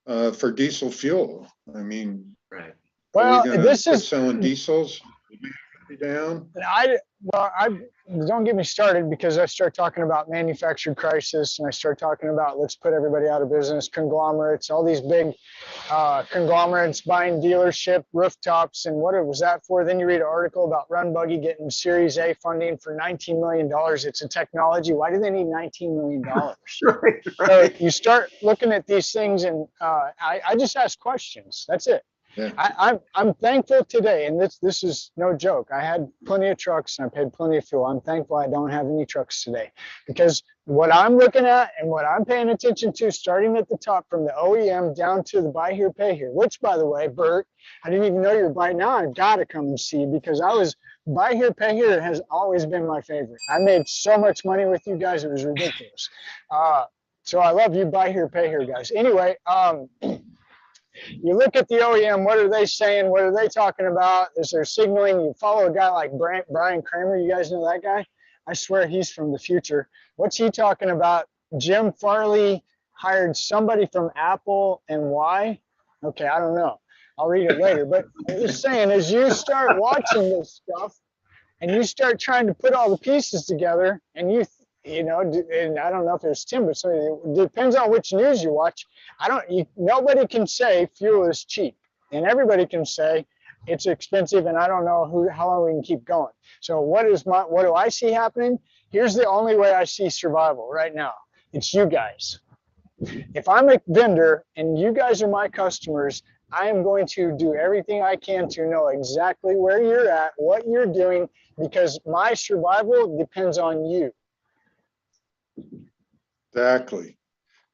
for diesel fuel? I mean, Right. Well, this is selling diesels down. Don't get me started, because I start talking about manufactured crisis, and I start talking about let's put everybody out of business, conglomerates, all these big conglomerates buying dealership rooftops, and what was that for? Then you read an article about Run Buggy getting Series A funding for $19 million. It's a technology. Why do they need $19 million? Right. So you start looking at these things, and I just ask questions. That's it. Yeah. I'm thankful today, and this is no joke. I had plenty of trucks and I paid plenty of fuel. I'm thankful I don't have any trucks today, because what I'm looking at and what I'm paying attention to, starting at the top from the OEM down to the buy here, pay here, which, by the way, Bert, I didn't even know you were by now. I've got to come and see you, because buy here, pay here has always been my favorite. I made so much money with you guys. It was ridiculous. So I love you, buy here, pay here guys. Anyway, you look at the OEM, what are they saying? What are they talking about? Is there signaling? You follow a guy like Brian Kramer. You guys know that guy? I swear he's from the future. What's he talking about? Jim Farley hired somebody from Apple, and why? Okay, I don't know. I'll read it later. But I'm just saying, as you start watching this stuff and you start trying to put all the pieces together, and and I don't know if it's Tim, but it depends on which news you watch. Nobody can say fuel is cheap, and everybody can say it's expensive, and I don't know how long we can keep going. So what do I see happening? Here's the only way I see survival right now. It's you guys. If I'm a vendor and you guys are my customers, I am going to do everything I can to know exactly where you're at, what you're doing, because my survival depends on you. Exactly.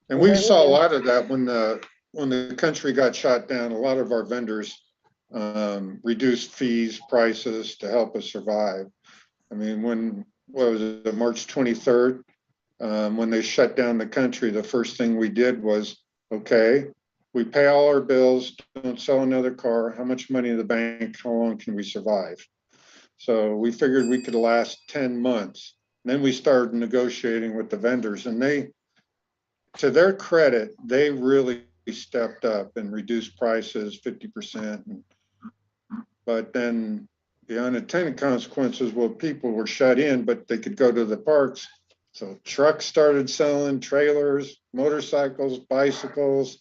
And we saw a lot of that when the country got shot down. A lot of our vendors reduced fees, prices to help us survive. I mean, what was it, March 23rd, when they shut down the country, the first thing we did was, okay, we pay all our bills, don't sell another car. How much money in the bank? How long can we survive? So we figured we could last 10 months. And then we started negotiating with the vendors, and to their credit, they really stepped up and reduced prices 50%. But then the unintended consequences, well, people were shut in, but they could go to the parks. So trucks started selling, trailers, motorcycles, bicycles,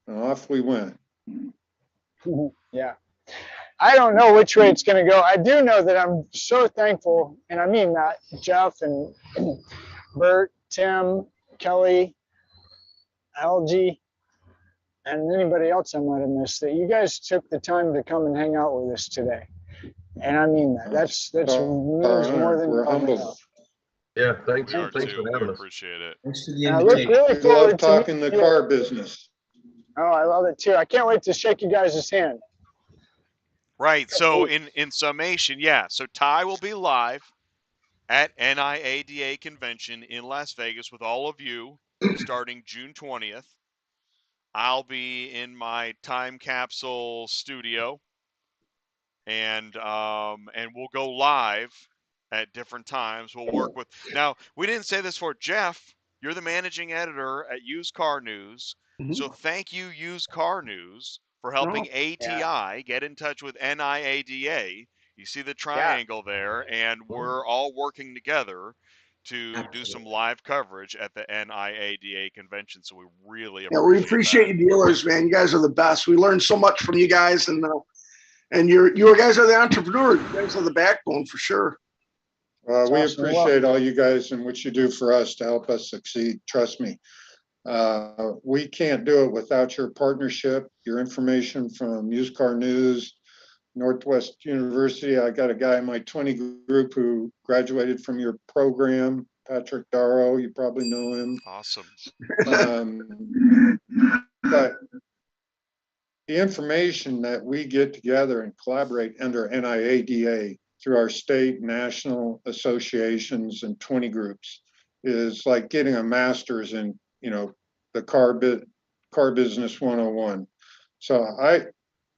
and off we went. Yeah. I don't know which way it's going to go. I do know that I'm so thankful, and I mean that, Jeff and Bert, Tim, Kelly, Elgie, and anybody else I might have missed, that you guys took the time to come and hang out with us today. And I mean that. That's means more than we're humbled. Yeah, thanks We are for too. We having us. appreciate it. Thanks for the And I look invitation. really We forward love to talking the meeting car you. business. Oh, I love it too. I can't wait to shake you guys' hand. Right. So in summation, yeah. So Ty will be live at NIADA Convention in Las Vegas with all of you starting June 20th. I'll be in my time capsule studio, and we'll go live at different times. We'll work with. Now, we didn't say this for Jeff. You're the managing editor at Used Car News. Mhm. So thank you, Used Car News, for helping ATI get in touch with NIADA. You see the triangle there, and we're all working together to do some live coverage at the NIADA convention. So we really Yeah, we appreciate appreciate you dealers, man. You guys are the best. We learned so much from you guys, and you guys are the entrepreneurs. You guys are the backbone for sure. We awesome. appreciate all you guys and what you do for us to help us succeed. Trust me. We can't do it without your partnership, your information from Used Car News, Northwest University. I got a guy in my 20 group who graduated from your program, Patrick Darrow. You probably know him. Awesome. But the information that we get together and collaborate under NIADA through our state, national associations and 20 groups is like getting a master's in, the car business 101. So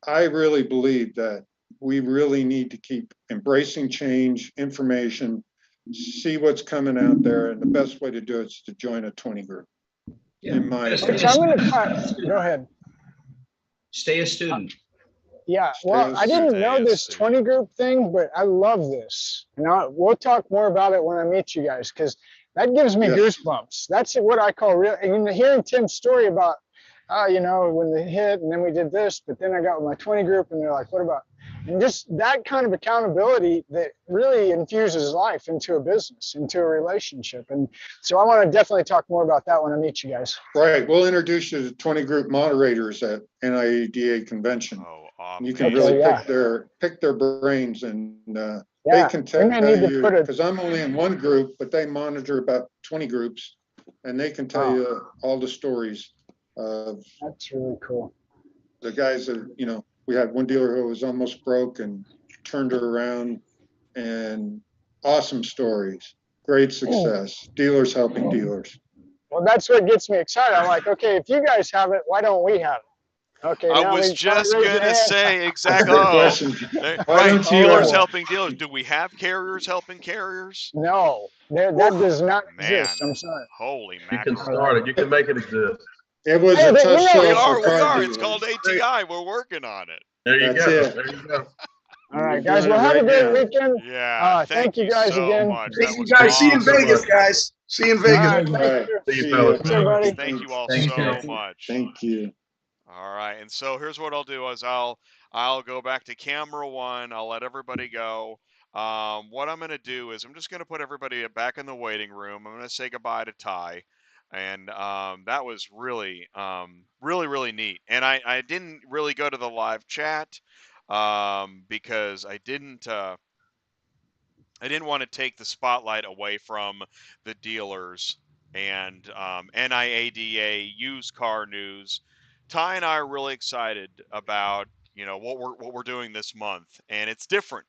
I really believe that we really need to keep embracing change, information, see what's coming out there, and the best way to do it is to join a 20 group. Yeah. In my Which opinion. I'm going to go ahead. Stay a student. Yeah, well, I didn't know this Stay. 20 group thing, but I love this. And we'll talk more about it when I meet you guys, because that gives me Yeah. goosebumps. That's what I call real. And hearing Tim's story about, when they hit and then we did this, but then I got with my 20 group and they're like, what about? And just that kind of accountability that really infuses life into a business, into a relationship. And so I want to definitely talk more about that when I meet you guys. Right. We'll introduce you to 20 group moderators at NIADA convention. Oh, You can amazing. really pick their brains, and they can tell may need to you, put a- because I'm only in one group, but they monitor about 20 groups, and they can tell you all the stories of That's really cool. the guys that, we had one dealer who was almost broke and turned her around, and awesome stories, great success, dealers helping dealers. Well, that's what gets me excited. I'm like, okay, if you guys have it, why don't we have it? Okay. I now was we just raise your gonna hand. say exactly. Good question. Why Right, don't you, dealers helping dealers. Do we have carriers helping carriers? No, that does not Man, exist. I'm sorry. holy You can mackerel. start it. You can make it exist. It was Hey, a but tough you know- We sell are, for we car are. It's dealers. called ATI. We're working on it. There you That's go. it. There you go. All right, You're guys. doing Well, it have a right great now. weekend. Yeah. Thank you guys so again. much. Hey, That you was guys, see you in awesome. Vegas, guys. See you in All Vegas. right, All thank right. you. See you, See fellas. ya. Thanks, everybody. Thank you all Thank so you. much. Thank you. All right, and so here's what I'll do is I'll go back to camera one. I'll let everybody go. What I'm going to do is I'm just going to put everybody back in the waiting room. I'm going to say goodbye to Ty, and that was really, really neat. And I didn't really go to the live chat because I didn't want to take the spotlight away from the dealers and NIADA used car news. Ty and I are really excited about what we're doing this month, and it's different.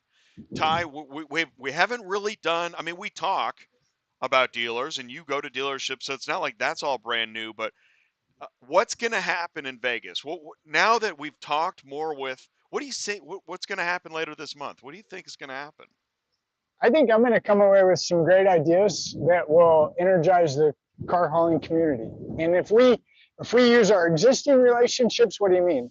Ty, we haven't really done. I mean, we talk about dealers, and you go to dealerships, so it's not like that's all brand new. But what's going to happen in Vegas? Now that we've talked more with, what do you think? What's going to happen later this month? What do you think is going to happen? I think I'm going to come away with some great ideas that will energize the car hauling community. And if we use our existing relationships, what do you mean?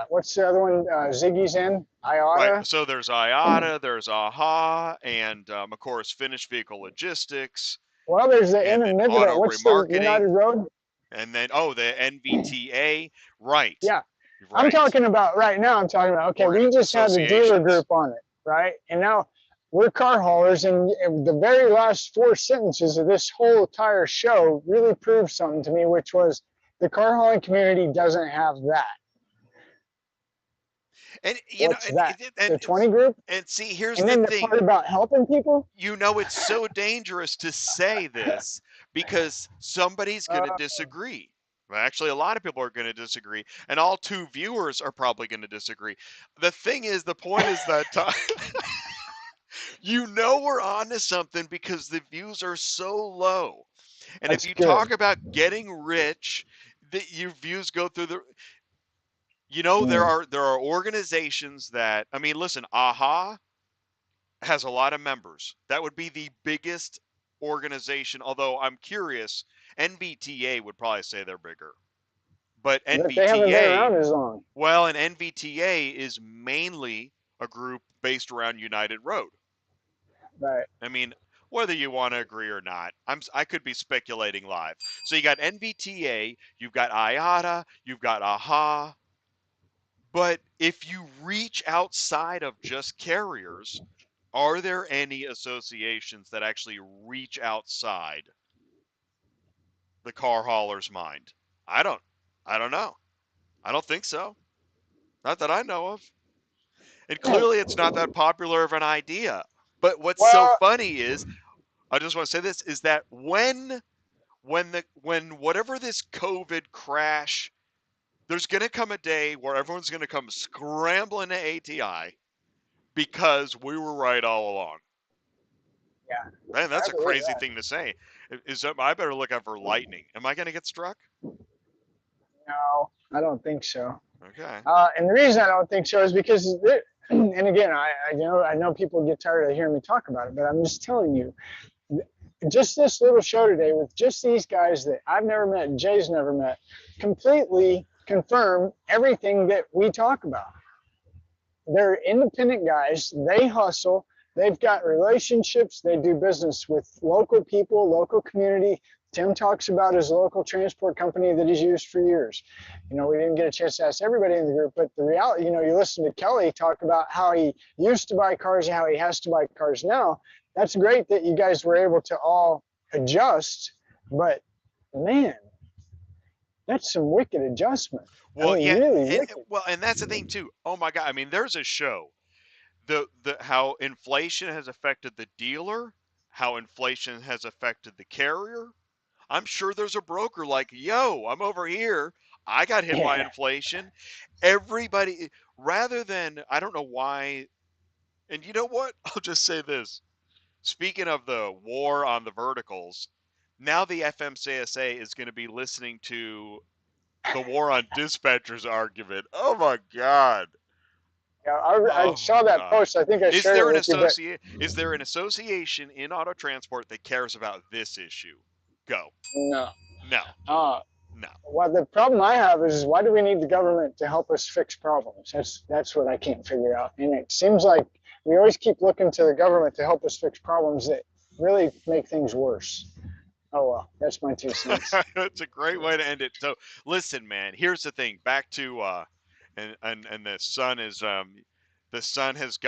What's the other one? Ziggy's in IADA. Right. So there's IADA, there's AHA, and of course finished vehicle logistics. Well, there's the and then NIADA. auto What's the remarketing. United Road? And then the NVTA. Right. Yeah. Right. I'm talking about right now. I'm talking about, okay, we just had a dealer group on it, right? And now we're car haulers, and the very last 4 sentences of this whole entire show really proved something to me, which was the car hauling community doesn't have that. And What's that? and The 20 group? And see, here's And the then thing. the part about helping people? It's so dangerous to say this because somebody's going to disagree. Well, actually, a lot of people are going to disagree, and all 2 viewers are probably going to disagree. The thing is, the point is that we're on to something because the views are so low. And That's if you good. talk about getting rich, your views go through the. There are organizations that, I mean, listen, AHA has a lot of members. That would be the biggest organization, although I'm curious, NVTA would probably say they're bigger. But They haven't been around NVTA, as long. well, and NVTA is mainly a group based around United Road. Right. I mean, whether you want to agree or not. I could be speculating live. So you got NVTA, you've got IADA, you've got AHA. But if you reach outside of just carriers, are there any associations that actually reach outside the car hauler's mind? I don't I don't know. I don't think so. Not that I know of. And clearly it's not that popular of an idea. But what's so Well, funny is, I just want to say this, is that when whatever this COVID crash, there's going to come a day where everyone's going to come scrambling to ATI because we were right all along. yeah, Man, that's I a believe crazy that. thing to say. Is that I better look out for lightning? Am I going to get struck? No, I don't think so. Okay. And the reason I don't think so is because, and again, I know people get tired of hearing me talk about it, but I'm just telling you, just this little show today with just these guys that I've never met and Jay's never met, completely confirm everything that we talk about. They're independent guys. They hustle. They've got relationships. They do business with local people, local community. Tim talks about his local transport company that he's used for years. We didn't get a chance to ask everybody in the group, but the reality, you listen to Kelly talk about how he used to buy cars and how he has to buy cars now. That's great that you guys were able to all adjust, but man, that's some wicked adjustment. Well, yeah, Really and wicked. and that's the thing too. Oh my God, I mean, there's a show, the how inflation has affected the dealer, how inflation has affected the carrier. I'm sure there's a broker like, yo, I'm over here. I got hit by Yeah. inflation. Everybody, rather than, I don't know why, and you know what? I'll just say this. Speaking of the war on the verticals, now the FMCSA is going to be listening to the war on dispatchers argument. Oh my God. Yeah, I Oh saw my that God. post. I think I Is shared it there an with you, but is there an association in auto transport that cares about this issue? Go. no. No. Uh, No. well, the problem I have is why do we need the government to help us fix problems? That's what I can't figure out. And it seems like we always keep looking to the government to help us fix problems that really make things worse. Oh well, that's my 2 cents. That's a great way to end it. So listen, man, here's the thing. Back to and the sun has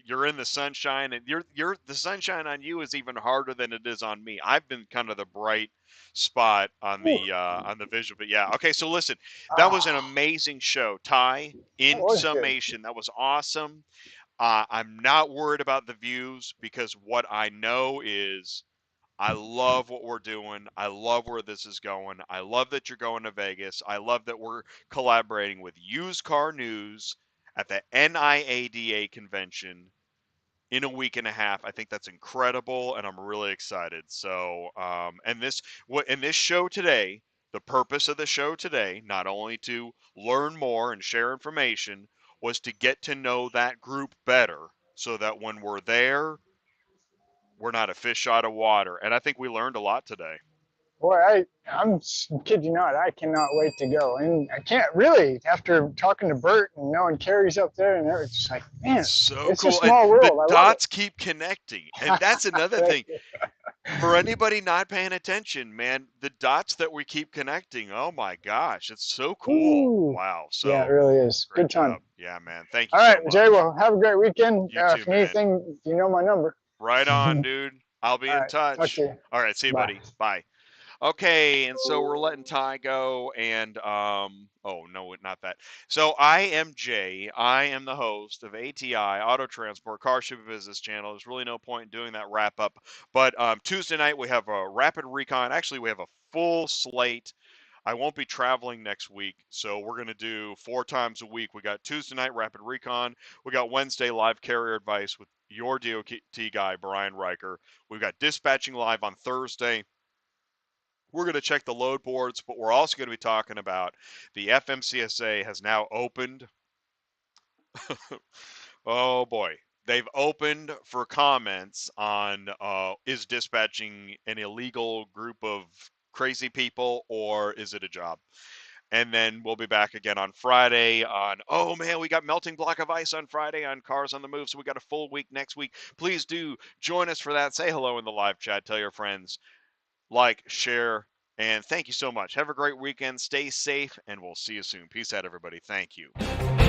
you're in the sunshine, and you're the sunshine on you is even harder than it is on me. I've been kind of the bright spot Ooh, on the visual, but yeah. Okay, so listen, that was an ah, amazing show. Ty, that in was good. summation, that was awesome. I'm not worried about the views because what I know is I love what we're doing. I love where this is going. I love that you're going to Vegas. I love that we're collaborating with Used Car News at the NIADA convention in a week and a half. I think that's incredible, and I'm really excited. So, and this show today, the purpose of the show today, not only to learn more and share information, was to get to know that group better, so that when we're there, we're not a fish out of water. And I think we learned a lot today. Boy, I'm kid you not, I cannot wait to go. And I can't really, after talking to Bert and knowing Carrie's up there and everything, it's like, man, So it's a cool. And small the world. I love dots keep connecting. And that's another it. thing. For anybody not paying attention, man, the dots that we keep connecting, oh my gosh, it's so cool. Ooh, Wow. yeah, it So really is. great Good time. job. Yeah, man. Thank you All so right, Jay, much. well, have a great weekend. You too, If you need man. anything, you know my number. Right on, dude. I'll be All in right, talk to touch. you. All right. See you, Bye. buddy. Bye. Okay, and so we're letting Ty go, and oh no, not that. So I am Jay. I am the host of ATI Auto Transport Car Shipping Business Channel. There's really no point in doing that wrap up, but Tuesday night we have a rapid recon. Actually, we have a full slate. I won't be traveling next week, so we're going to do 4 times a week. We got Tuesday night rapid recon. We got Wednesday live carrier advice with your DOT guy Brian Riker. We've got dispatching live on Thursday. We're going to check the load boards, but we're also going to be talking about the FMCSA has now opened. Oh boy. They've opened for comments on is dispatching an illegal group of crazy people or is it a job? And then we'll be back again on Friday on, oh man, we got Melting Block of Ice on Friday on Cars on the Move. So we got a full week next week. Please do join us for that. Say hello in the live chat. Tell your friends, like, share, and thank you so much. Have a great weekend. Stay safe, and we'll see you soon. Peace out, everybody. Thank you.